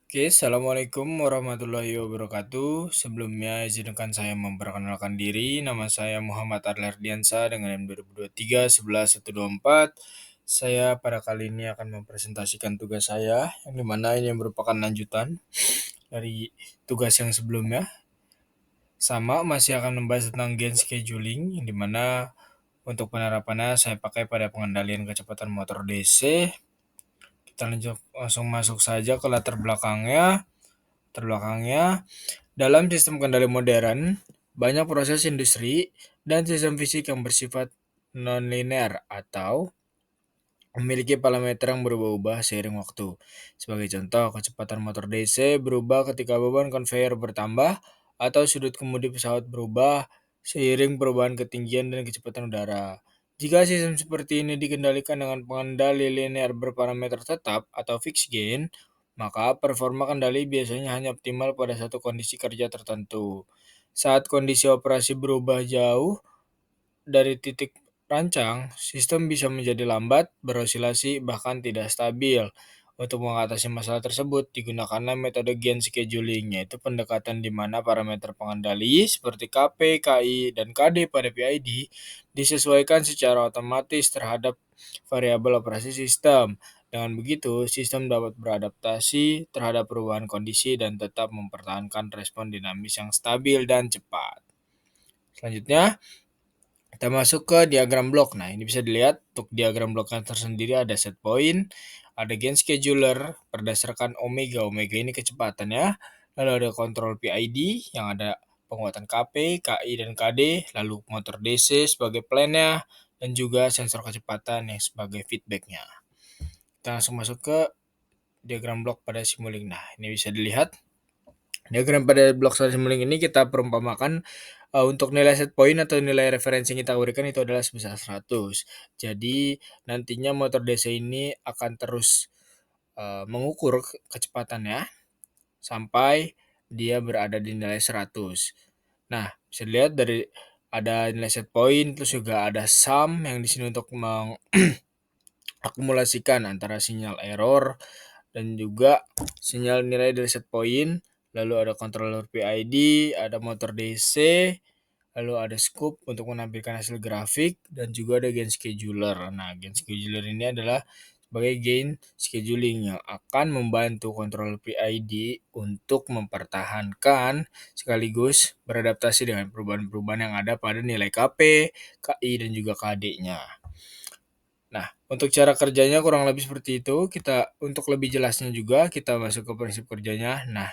Oke, assalamualaikum warahmatullahi wabarakatuh. Sebelumnya izinkan saya memperkenalkan diri. Nama saya Muhammad Arlardiansa dengan NIM 2023 11124. Saya pada kali ini akan mempresentasikan tugas saya, yang dimana ini merupakan lanjutan dari tugas yang sebelumnya. Sama, masih akan membahas tentang gen scheduling, yang dimana untuk penerapannya saya pakai pada pengendalian kecepatan motor DC. Kita langsung masuk saja ke latar belakangnya. Dalam sistem kendali modern, banyak proses industri dan sistem fisik yang bersifat nonlinear atau memiliki parameter yang berubah-ubah seiring waktu. Sebagai contoh, kecepatan motor DC berubah ketika beban konveyor bertambah atau sudut kemudi pesawat berubah seiring perubahan ketinggian dan kecepatan udara. Jika sistem seperti ini dikendalikan dengan pengendali linear berparameter tetap atau fixed gain, maka performa kendali biasanya hanya optimal pada satu kondisi kerja tertentu. Saat kondisi operasi berubah jauh dari titik rancang, sistem bisa menjadi lambat, berosilasi, bahkan tidak stabil. Untuk mengatasi masalah tersebut, digunakanlah metode gen scheduling, yaitu pendekatan di mana parameter pengendali seperti KP, KI, dan KD pada PID disesuaikan secara otomatis terhadap variabel operasi sistem. Dengan begitu, sistem dapat beradaptasi terhadap perubahan kondisi dan tetap mempertahankan respon dinamis yang stabil dan cepat. Selanjutnya, kita masuk ke diagram blok. Nah, ini bisa dilihat untuk diagram bloknya tersendiri ada set point, ada gain scheduler berdasarkan omega. Omega ini kecepatan ya. Lalu ada kontrol PID yang ada penguatan KP, KI, dan KD, lalu motor DC sebagai plannya, dan juga sensor kecepatan yang sebagai feedbacknya. Kita langsung masuk ke diagram blok pada Simulink. Nah, ini bisa dilihat diagram pada blok Simulink ini kita perumpamakan untuk nilai set point atau nilai referensi yang kita berikan itu adalah sebesar 100. Jadi nantinya motor DC ini akan terus mengukur kecepatannya sampai dia berada di nilai 100. Nah, bisa dilihat dari ada nilai set point, terus juga ada sum yang di sini untuk mengakumulasikan antara sinyal error dan juga sinyal nilai dari set point. Lalu ada controller PID, ada motor DC, lalu ada scoop untuk menampilkan hasil grafik, dan juga ada gain scheduler. Nah, gain scheduler ini adalah sebagai gain scheduling yang akan membantu controller PID untuk mempertahankan sekaligus beradaptasi dengan perubahan-perubahan yang ada pada nilai KP, KI, dan juga KD-nya. Nah, untuk cara kerjanya kurang lebih seperti itu. Untuk lebih jelasnya juga kita masuk ke prinsip kerjanya. Nah,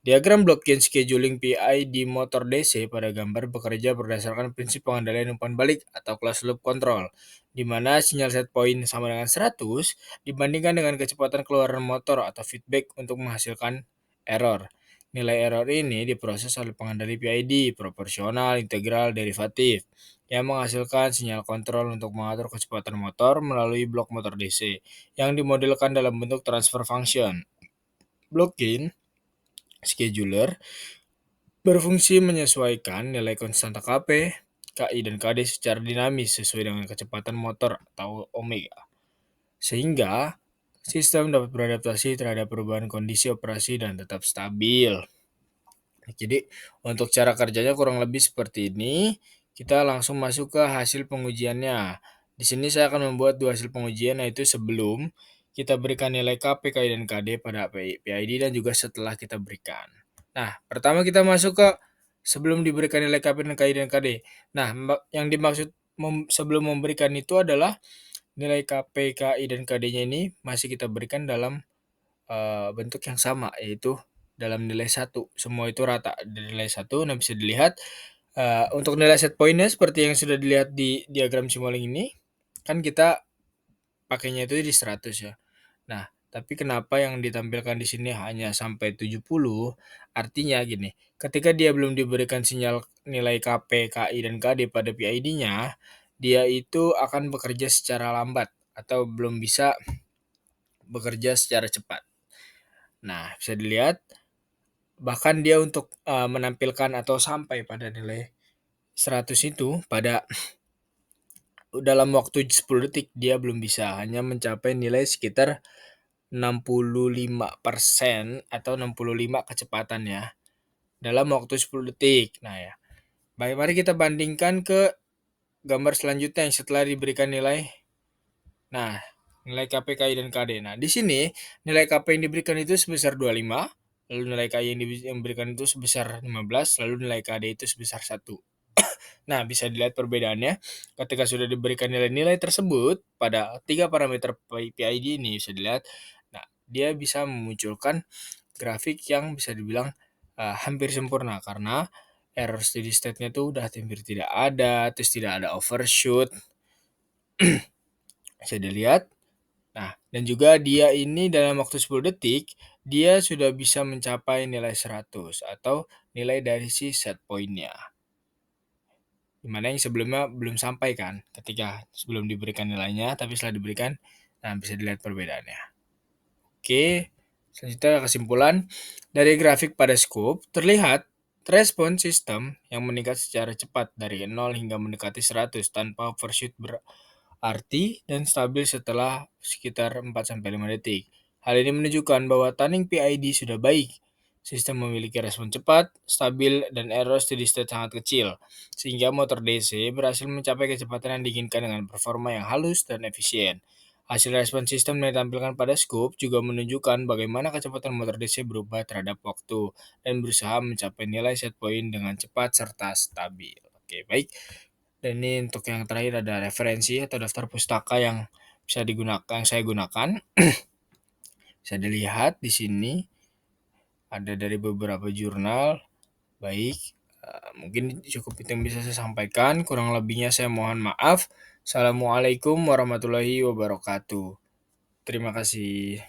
diagram blockchain scheduling PI di motor DC pada gambar bekerja berdasarkan prinsip pengendalian umpan balik atau closed loop control, di mana sinyal set point sama dengan 100 dibandingkan dengan kecepatan keluaran motor atau feedback untuk menghasilkan error. Nilai error ini diproses oleh pengendali PID, proporsional, integral, derivatif, yang menghasilkan sinyal kontrol untuk mengatur kecepatan motor melalui blok motor DC, yang dimodelkan dalam bentuk transfer function. Blockchain scheduler berfungsi menyesuaikan nilai konstanta KP, KI, dan KD secara dinamis sesuai dengan kecepatan motor atau omega. Sehingga sistem dapat beradaptasi terhadap perubahan kondisi operasi dan tetap stabil. Jadi untuk cara kerjanya kurang lebih seperti ini. Kita langsung masuk ke hasil pengujiannya. Di sini saya akan membuat dua hasil pengujian, yaitu sebelum kita berikan nilai KP, KI, dan KD pada PID dan juga setelah kita berikan. Nah, pertama kita masuk ke sebelum diberikan nilai KP dan KI dan KD. Nah, yang dimaksud sebelum memberikan itu adalah nilai KP, KI, dan KD-nya ini masih kita berikan dalam bentuk yang sama, yaitu dalam nilai 1. Semua itu rata di nilai 1. Nah, bisa dilihat untuk nilai set point-nya seperti yang sudah dilihat di diagram Simulink ini, kan kita pakainya itu di 100 ya. Nah, tapi kenapa yang ditampilkan di sini hanya sampai 70? Artinya gini, ketika dia belum diberikan sinyal nilai KP, KI, dan KD pada PID-nya, dia itu akan bekerja secara lambat atau belum bisa bekerja secara cepat. Nah, bisa dilihat bahkan dia untuk menampilkan atau sampai pada nilai 100 itu pada dalam waktu 10 detik dia belum bisa, hanya mencapai nilai sekitar 65% atau 65 kecepatannya dalam waktu 10 detik. Nah ya, baik mari kita bandingkan ke gambar selanjutnya yang setelah diberikan nilai. Nah, nilai KP, KI, dan KD. Nah, di sini nilai KP yang diberikan itu sebesar 25, lalu nilai KI yang diberikan itu sebesar 15, lalu nilai KD itu sebesar 1. Nah, bisa dilihat perbedaannya ketika sudah diberikan nilai-nilai tersebut pada tiga parameter PID ini bisa dilihat. Nah, dia bisa memunculkan grafik yang bisa dibilang hampir sempurna karena error steady state-nya tuh udah hampir tidak ada, terus tidak ada overshoot. Bisa dilihat. Nah, dan juga dia ini dalam waktu 10 detik, dia sudah bisa mencapai nilai 100 atau nilai dari si set point-nya. Dimana yang sebelumnya belum sampai kan, ketika sebelum diberikan nilainya, tapi setelah diberikan, nah bisa dilihat perbedaannya. Oke, selanjutnya kesimpulan. Dari grafik pada scope, terlihat respon sistem yang meningkat secara cepat dari 0 hingga mendekati 100 tanpa overshoot berarti dan stabil setelah sekitar 4-5 detik. Hal ini menunjukkan bahwa tuning PID sudah baik. Sistem memiliki respon cepat, stabil, dan error steady state sangat kecil, sehingga motor DC berhasil mencapai kecepatan yang diinginkan dengan performa yang halus dan efisien. Hasil respon sistem yang ditampilkan pada scope juga menunjukkan bagaimana kecepatan motor DC berubah terhadap waktu dan berusaha mencapai nilai set point dengan cepat serta stabil. Oke, baik. Dan ini untuk yang terakhir ada referensi atau daftar pustaka yang bisa digunakan, yang saya gunakan. Bisa dilihat di sini ada dari beberapa jurnal. Baik, mungkin cukup itu yang bisa saya sampaikan. Kurang lebihnya saya mohon maaf. Assalamualaikum warahmatullahi wabarakatuh. Terima kasih.